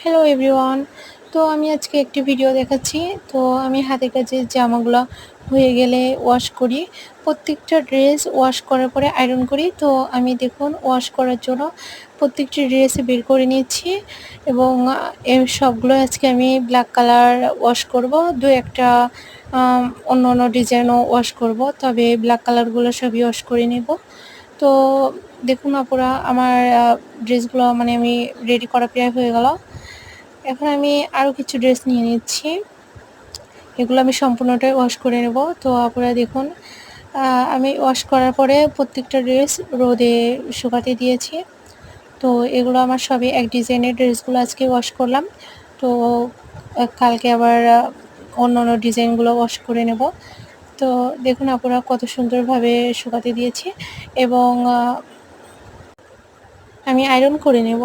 Hello everyone. তো আমি আজকে একটি ভিডিও দেখাচ্ছি। তো আমি হাতের কাজের জামাগুলা হয়ে গেলে ওয়াশ করি। প্রত্যেকটা ড্রেস ওয়াশ করার পরে আয়রন করি। তো আমি দেখুন ওয়াশ করার জন্য প্রত্যেকটি ড্রেস বের করে নিচ্ছি এবং এর সবগুলো আজকে আমি ব্ল্যাক কালার ওয়াশ করব। ২-১ টা অন্য ডিজাইনও ওয়াশ করব। তবে ব্ল্যাক কালারগুলো সবই ওয়াশ করে নেব। তো দেখুন আপুরা আমার ড্রেসগুলো মানে আমি রেডি করা প্রায় হয়ে গেল। এখন আমি আরও কিছু ড্রেস নিয়ে নিচ্ছি। এগুলো আমি সম্পূর্ণটাই ওয়াশ করে নেব। তো আপনারা দেখুন আমি ওয়াশ করার পরে প্রত্যেকটা ড্রেস রোদে শুকাতে দিয়েছি। তো এগুলো আমার সবই এক ডিজাইনের ড্রেসগুলো আজকে ওয়াশ করলাম। তো কালকে আবার অন্য ডিজাইনগুলো ওয়াশ করে নেব। তো দেখুন আপুরা কত সুন্দরভাবে শুকাতে দিয়েছি এবং আমি আয়রন করে নেব।